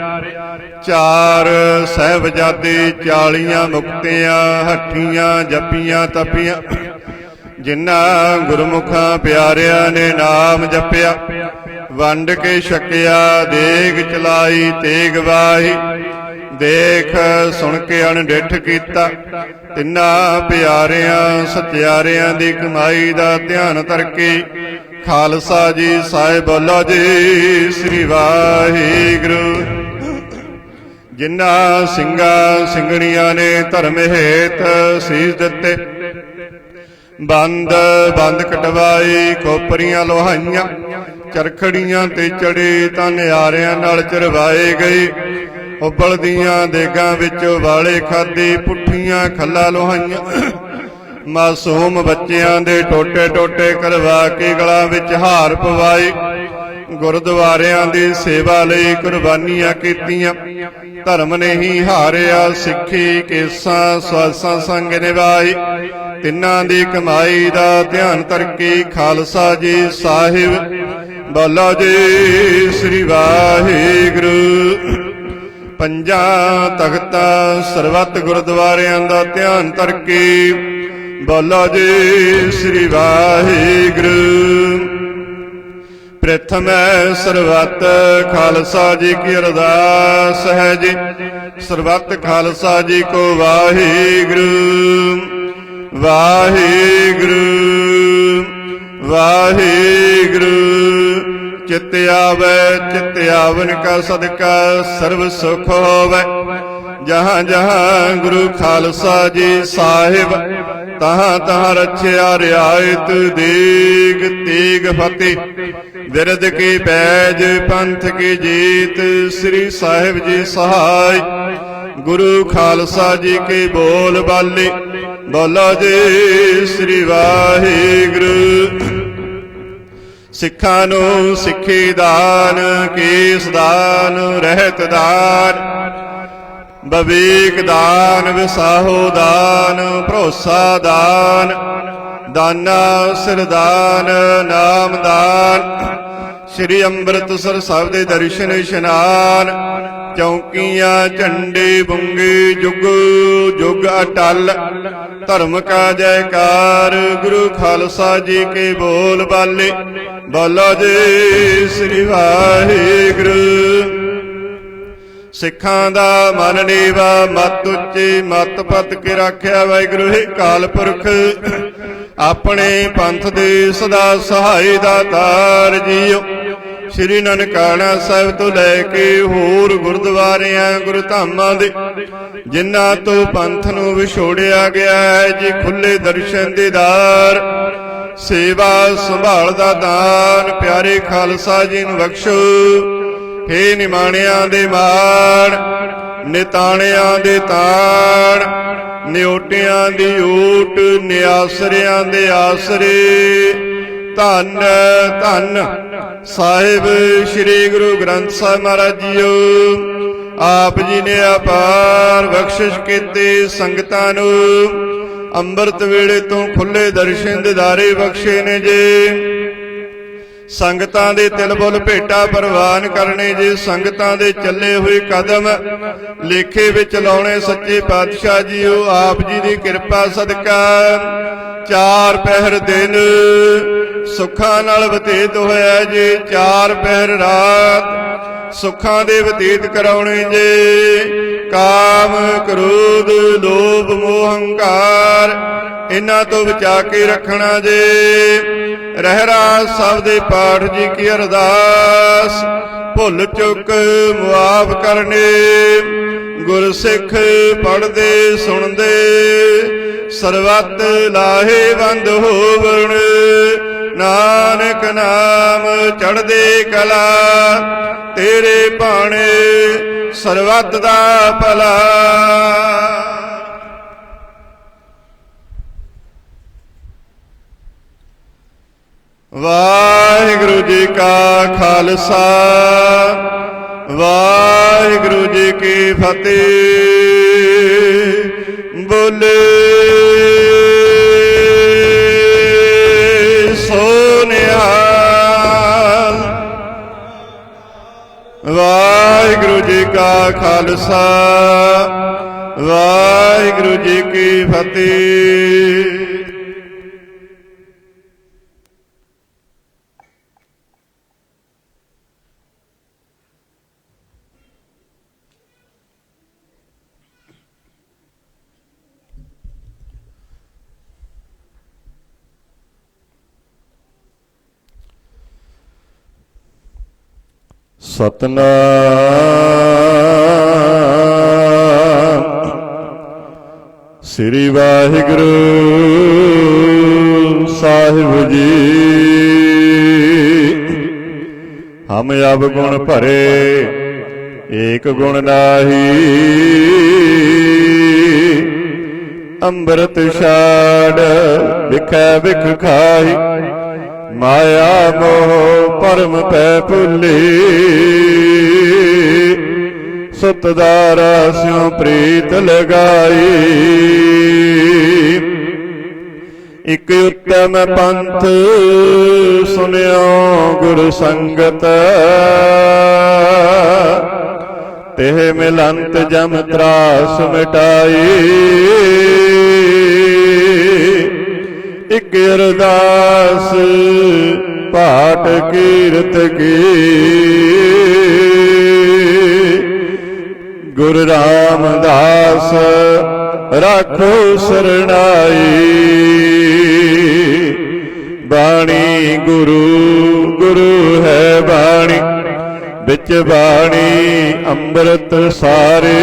चार साहिबजादे 40 मुक्तियां हठियां जपियां तपियां। जिन्हां गुरमुखां प्यारियां ने नाम जपिया वंड के छकिया देग चलाई तेग वाही। देख सुन के अणडिठ कीता तिन्हां प्यारियां सत्यारियां दी कमाई दा ध्यान करके खालसा जी साहिब बोलो जी श्री वाहिगुरु। जिन्ना ਸਿੰਘਾਂ ਸਿੰਘਣੀਆਂ ने धर्म हेत सीस दिते बंद बंद कटवाई खोपरियां लोहाइयां चरखड़ियां ते चढ़े तां निआरियां नाल चरवाए गए। उबलदियां देगां विच वाले खाधे पुठियां खल्ला लोहाइयां। मासूम बच्चियां दे टोटे टोटे करवा के गलां विच हार पवाए। गुरुद्वारियां दी सेवा लई कुर्बानियां कीतियां। धर्म ने ही हारिया सिੱਖੀ केसां स्वासां संग निभाई। तिन्हां दी कमाई दा ध्यान करके खालसा जी साहिब बोलो जी श्री वाहिगुरु। पंजां तख्तां सरबत गुरुद्वारियां दा ध्यान करके बोलो जी श्री वाहिगुरु। प्रथम सरबत खालसा जी की अरदास है जी। सरबत खालसा जी को वाहिगुरु वाहिगुरु वाहिगुरु। चित आवे चित आवन का सदका सर्व सुख होवे। जहाँ जहाँ गुरु खालसा जी साहिब तहाँ तहाँ रछिया रियायत देग तेग फतेह। विरद की पैज पंथ की जीत श्री साहिब जी सहाय। गुरु खालसा जी के बोल बाले बोलो जी श्री वाहिगुरु। ਸਿੱਖਾਂ ਨੂੰ ਸਿੱਖੀ ਦਾਨ, ਕੇਸ ਦਾਨ, ਰਹਿਤ ਦਾਨ, ਵਿਵੇਕ ਦਾਨ, ਵਿਸਾਹੋ ਦਾਨ, ਭਰੋਸਾ ਦਾਨ, ਦਾਨਾ ਸਿਰ ਦਾਨ, ਨਾਮ ਦਾਨ, ਸ਼੍ਰੀ ਅੰਮ੍ਰਿਤਸਰ ਸਾਹਿਬ ਦੇ ਦਰਸ਼ਨ ਇਸ਼ਨਾਨ, ਚੌਂਕੀਆਂ ਝੰਡੇ ਬੁੰਗੇ ਜੁਗ ਜੁਗ ਅਟਲ, ਧਰਮ ਕਾ ਜੈਕਾਰ, ਗੁਰੂ ਖਾਲਸਾ ਜੀ ਕੇ ਬੋਲ ਬਾਲੇ, ਬੋਲੋ ਜੀ ਸ੍ਰੀ ਵਾਹਿਗੁਰੂ। ਸਿੱਖਾਂ ਦਾ ਮਨ ਨੀਵਾ, ਮਤ ਉੱਚੀ, ਮਤ ਪਤ ਕੇ ਰਾਖਿਆ ਵਾਹਿਗੁਰੂ ਹੈ ਕਾਲ ਪੁਰਖ। ਆਪਣੇ ਪੰਥ ਦੇ ਸਦਾ ਸਹਾਈ ਦਾਤਾਰ ਜੀਓ। ਸ਼੍ਰੀ ਨਨਕਾਣਾ ਸਾਹਿਬ ਤੋਂ ਲੈ ਕੇ ਹੋਰ ਗੁਰਦੁਆਰਿਆਂ ਗੁਰਧਾਮਾਂ ਦੇ ਜਿਨ੍ਹਾਂ ਤੋਂ ਪੰਥ ਨੂੰ ਵਿਛੋੜਿਆ ਗਿਆ ਹੈ ਜੀ, ਖੁੱਲੇ ਦਰਸ਼ਨ ਦੀਦਾਰ, ਸੇਵਾ ਸੰਭਾਲ ਦਾ ਦਾਨ ਪਿਆਰੇ ਖਾਲਸਾ ਜੀ ਨੂੰ ਬਖਸ਼ੋ। ਹੇ ਨਿਮਾਣਿਆਂ ਦੇ ਮਾਣ, ਨਿਤਾਣਿਆਂ ਦੇ ਤਾਣ, ਨਿਓਟਿਆਂ ਦੀ ਓਟ, ਨਿਆਸਰਿਆਂ ਦੇ ਆਸਰੇ। ਧੰਨ ਧੰਨ ਸਾਹਿਬ ਸ੍ਰੀ ਗੁਰੂ ਗ੍ਰੰਥ ਸਾਹਿਬ ਮਹਾਰਾਜ ਜੀਓ। ਆਪ ਜੀ ਨੇ ਅਪਾਰ ਬਖਸ਼ਿਸ਼ ਕੀਤੀ ਸੰਗਤਾਂ ਨੂੰ, ਅੰਮ੍ਰਿਤ ਵੇਲੇ ਤੋਂ ਖੁੱਲੇ ਦਰਸ਼ਨ ਦਿਦਾਰੇ ਬਖਸ਼ੇ ਨੇ ਜੀ। ਸੰਗਤਾਂ ਦੇ ਤਿਲ ਬੁਲ ਭੇਟਾ ਪ੍ਰਵਾਨ ਕਰਨੇ ਜੀ। ਸੰਗਤਾਂ ਦੇ ਚੱਲੇ ਹੋਏ ਕਦਮ ਲੇਖੇ ਵਿੱਚ ਲਾਉਣੇ ਸੱਚੇ ਪਾਤਸ਼ਾਹ ਜੀਓ। ਆਪ ਜੀ ਦੀ ਕਿਰਪਾ ਸਦਕਾ ਚਾਰ ਪਹਿਰ ਦਿਨ ਸੁੱਖਾਂ ਨਾਲ ਬਤੀਤ ਹੋਇਆ ਜੀ। ਚਾਰ ਪਹਿਰ ਰਾਤ ਸੁੱਖਾਂ ਦੇ ਬਤੀਤ ਕਰਾਉਣੇ ਜੀ। ਕਾਮ ਕ੍ਰੋਧ ਲੋਭ ਮੋਹ ਹੰਕਾਰ ਇਹਨਾਂ ਤੋਂ ਬਚਾ ਕੇ ਰੱਖਣਾ ਜੀ। ਰਹਿਰਾਸ ਸਾਹਿਬ ਦੇ ਪਾਠ ਜੀ ਕੀ ਅਰਦਾਸ, ਭੁੱਲ ਚੁੱਕ ਮੁਆਫ ਕਰਨੇ। ਗੁਰਸਿੱਖ ਪੜ੍ਹਦੇ ਸੁਣਦੇ ਸਰਬੱਤ ਲਾਹੇਵੰਦ ਹੋਵਣ। ਨਾਨਕ ਨਾਮ ਚੜ੍ਹਦੇ ਕਲਾ, ਤੇਰੇ ਭਾਣੇ ਸਰਬੱਤ ਦਾ ਭਲਾ। ਵਾਹਿਗੁਰੂ ਜੀ ਕਾ ਖਾਲਸਾ, ਵਾਹਿਗੁਰੂ ਜੀ ਕੀ ਫਤਿਹ। ਬੋਲੇ ਸੋ ਨਿਹਾਲ। ਵਾਹਿਗੁਰੂ ਜੀ ਕਾ ਖਾਲਸਾ, ਵਾਹਿਗੁਰੂ ਜੀ ਕੀ ਫਤਿਹ। ਸਤਨਾਮ ਸ੍ਰੀ ਵਾਹਿਗੁਰੂ ਸਾਹਿਬ ਜੀ। ਹਮ ਅਬ ਗੁਣ ਭਰੇ ਏਕ ਗੁਣ ਨਾਹੀ, ਅੰਮ੍ਰਿਤ ਛਾੜ ਵਿਖੈ ਵਿਖ ਖਾਈ। ਮਾਇਆ ਮੋਹ ਭਰਮ ਪੈ ਭੁੱਲੀ, ਸੁਤ ਦਾਰਾ ਸਿਉ ਪ੍ਰੀਤ ਲਗਾਈ। ਇਕ ਉੱਤਮ ਪੰਥ ਸੁਨਿਓ ਗੁਰ ਸੰਗਤ, ਤਿਹ ਮਿਲੰਤ ਜਮ ਤਰਾਸ ਮਿਟਾਈ। ਇਕ ਅਰਦਾਸ ਪਾਠ ਕੀਰਤ ਕੀ, ਗੁਰੂ ਰਾਮਦਾਸ ਰਾਖੋ ਸਰਣਾਈ। ਬਾਣੀ ਗੁਰੂ ਗੁਰੂ ਹੈ ਬਾਣੀ, ਵਿੱਚ ਬਾਣੀ ਅੰਮ੍ਰਿਤ ਸਾਰੇ।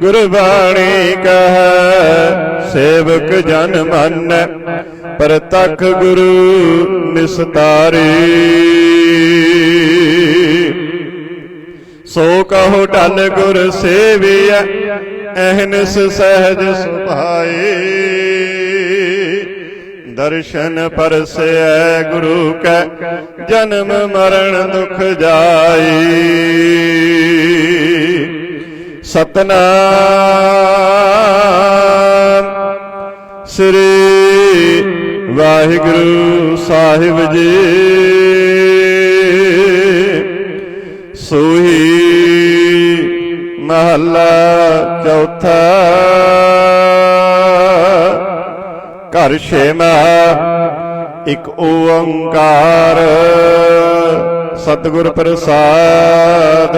ਗੁਰਬਾਣੀ ਕਹੈ ਸੇਵਕ ਜਨ ਮੰਨੈ, ਪ੍ਰਤੱਖ ਗੁਰੂ ਨਿਸਤਾਰੇ। ਸੋ ਕਹੋ ਢਲ ਗੁਰ ਸੇਵੀਐ, ਅਹਨਿਸ ਸਹਿਜ ਸੁਭਾਏ। दर्शन परसै गुरु कै जन्म मरण दुख जाई। सतनाम श्री वाहिगुरु साहिब जी। सोही महला चौथा। घर छेमा एक ओंकार सतगुर प्रसाद।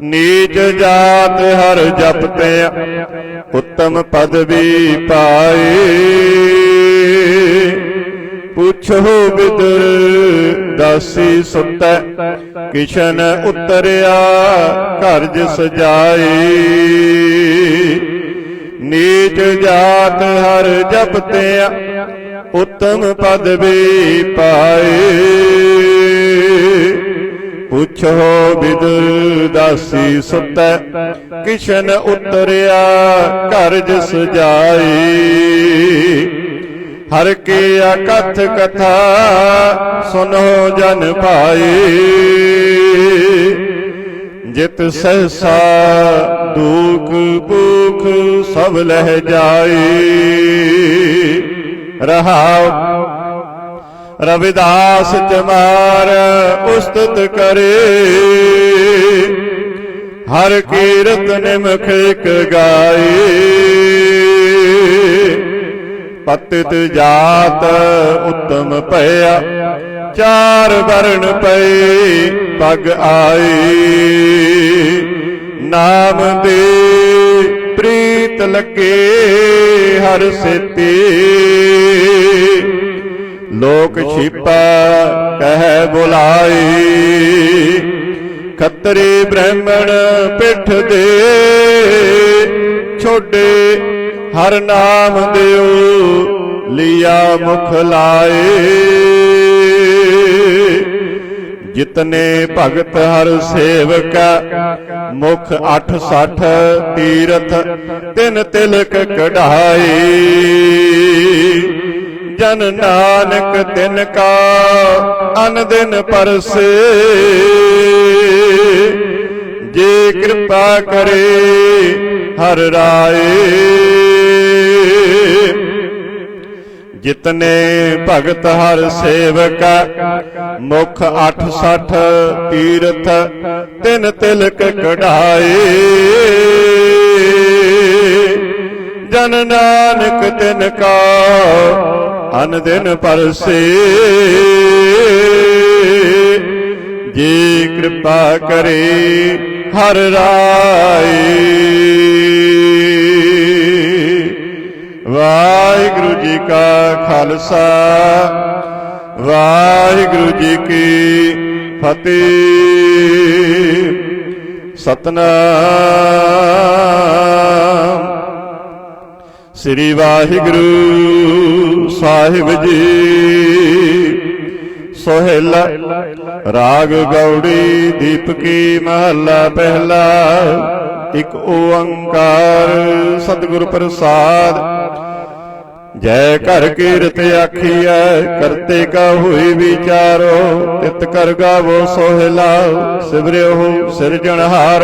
नीच जात हर जपते उत्तम पदवी पाए। पूछो विदुर दासी सुतै किशन उतरिया घर जिस जाए। नीच जात हर जपते उत्तम पदवी पाए। पूछो विदुर दासी सुतै किशन उतरिया घर जिस जाए। हर की अकथ कथा सुनो जन पाए। जित सहसा दुख भूख सब लह जाए। रहाओ रविदास चमार उस्तुत करे। हर कीरत निमख एक गाए। पतित जात उत्तम पया चार वर्ण पे पग आए। नाम दे प्रीत लगे हर सेती। लोक छिपा कह बुलाए। खतरी ब्राह्मण पिठ दे छोड़े। हर नाम देओ लिया मुख लाए। जितने भगत हर सेवका मुख 860 तीरथ तिन तिलक कढ़ाए। जन नानक तिनका अन दिन परसे। जे कृपा करे हर राए। जितने भगत हर सेवका मुख 860 तीरथ तिन तिलक कढ़ाए। जन नानक तिनका अन दिन परसे। जे कृपा करे हर राए। वाहिगुरु जी का खालसा वाहिगुरु जी की फतेह। सतनाम श्री वाहिगुरु साहिब जी। सोहेला राग गौड़ी दीपकी महला पहला। एक ओंकार सतगुर प्रसाद। जय कर कीरत आखिया करते का हुई विचारो। तित कर गावो सोहेला सिमरियो सिरजनहार।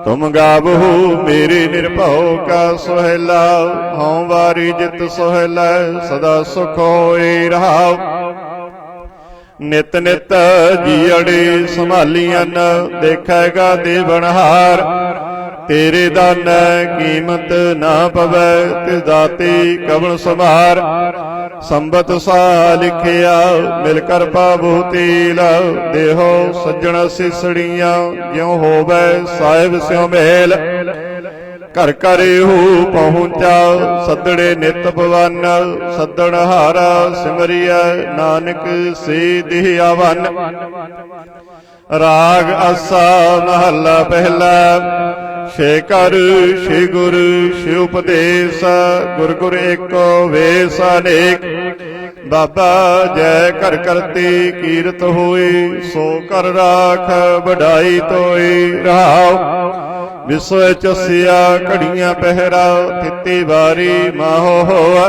तुम गावो मेरे निर्भव का सोहेला। हूँ वारी जित सोहेला सदा सुख होए रहाओ। नित नित जीअड़े संभालियन देखेगा देवनहार। तेरे दान कीमत ना पवै तिस दाती कवन समार। संबत सा लिखिया मिलकर पावो तेल। देहो सज्जन सिसड़ियां ज्यों होवै साहिब स्यों मेल। घर घर हो पहुंचा सदड़े नित भवन। सदन हारा सिमरिया नानक से दिया वन। राग आसा महला पहला। छे कर छे गुर छे उपदेश। गुर गुर एको वेश अनेक। बाबा जय कर करती कीरत होई। सो कर राख बढ़ाई तोई रहाओ। ਵਿਸੋਏ ਚਸਿਆ ਘੜੀਆਂ ਪਹਿਰਾ ਥਿੱਤੀ ਵਾਰੀ ਮਾਹੋ ਹੋਆ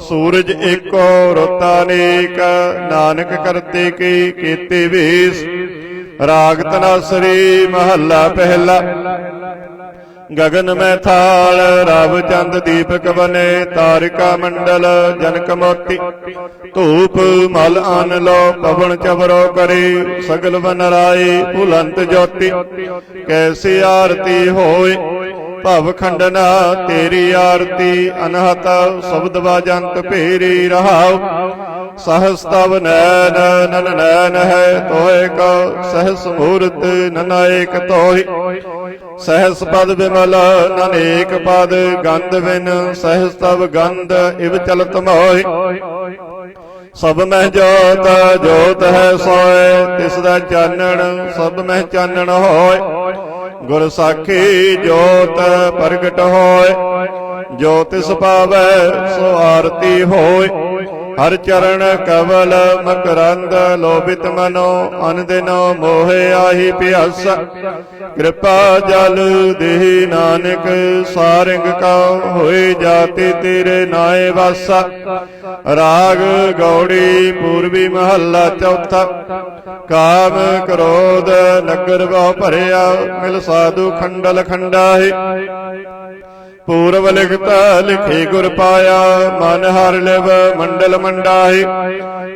ਸੂਰਜ ਏਕੋ ਰੁੱਤ ਅਨੇਕ ਨਾਨਕ ਕਰਤੇ ਕੀ ਕੀਤੇ ਵੇਸ ਰਾਗ ਤਨਾਸਰੀ ਮਹੱਲਾ ਪਹਿਲਾ ਗगन में थाल रव चंद दीपक बने तारिका मंडल जनक मोती धूप मल आन लो पवन चवरो करे सगल बन राय भुलंत ज्योति कैसी आरती होए भव खंडना तेरी आरती अनहत शब्द बाजंत फेरी रहाओ सहस तव नैन नन नैन है तोहे को सहस मूर्त नन एक तोहि सहस पद विमल ननेक पद गंध बिन सहस तव गंध इव चलत मोहि सब मह जोत जोत है सोए तिसदा चानण सब मह चानण होए गुर साखी जोत प्रगट होए जो तिस पावै सो आरती होए हर चरण कवल मकरंद लोभित मनो अनदिनो मोहे आही प्यासा कृपा जल देहि नानक सारंग का होए जाति तेरे नाए वासा राग गौड़ी पूर्वी महला चौथा काम क्रोध नगर बहु भरिया मिल साधु खंडल खंडाहि पूर्व लिखता लिखे गुर पाया मन हर लिव मंडल मंडाहि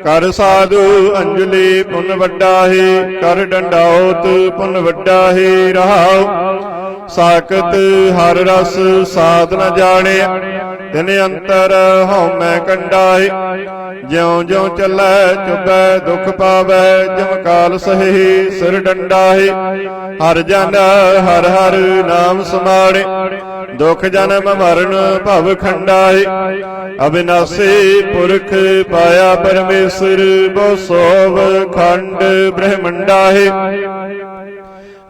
कर साधु अंजलि पुन वड्डाहि कर डंडाओत पुन वड्डाहि रहाओ साकत हर रस साध न जाने तिन अंतर हौमै कंडाहि ज्यों ज्यों चलै चुभै दुख पावै जमकाल सही सिर डंडाहि हर जन हर हर नाम समाणे दुख जन्म मरण भव खंडाहि अविनाशी पुरख पाया परमेश्वर बो सोव खंड ब्रह्मंडाहि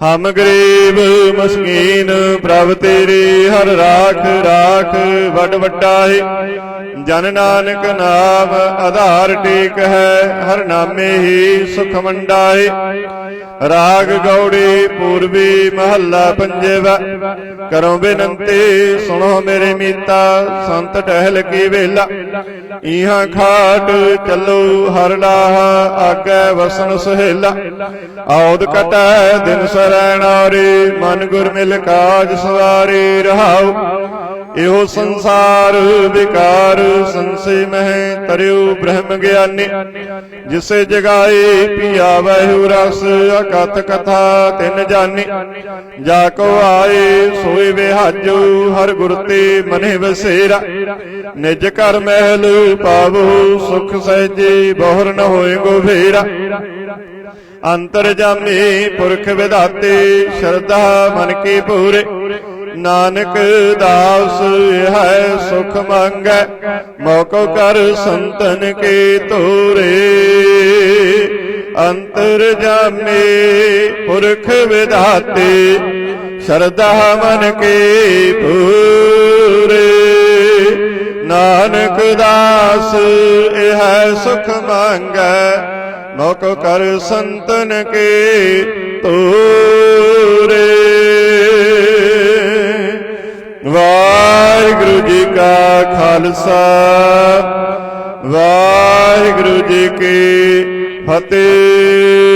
हम गरीब मस्कीन प्रभ तेरी हर राख राख वड वड्डाहि जन नानक नाम आधार टेक है हर नामे ही सुख मंडाहि राग गौड़ी पूर्वी महला पंजेवा करो बेनंती सुनो मेरे मीता संत टहल की वेला इहा खाट चलो हर लाह आगे वसन सुहेला औद कटै दिन सरैणारी मन गुर मिल काज सवारी रहाओ इहो संसार विकार संशय मह तरियो ब्रह्म ज्ञानी जिसे जगाए पिया वहु रस अकथ कथा तिन जानी जाको आए सोए विहाजो हर गुर ते मने बसेरा निज कर महल पावो सुख सहजे बोहर न होए गोभेरा अंतर जामी पुरख विधाते श्रद्धा मन की पूरे नानक दास है सुख मांगै मौको कर संतन के तोरे अंतर जामे पुरख विधाते श्रद्धा मन के पूरे नानक दास है सुख मांगै मौको कर संतन के तोरे। वाहिगुरु जी का खालसा वाहिगुरु जी की फतेह।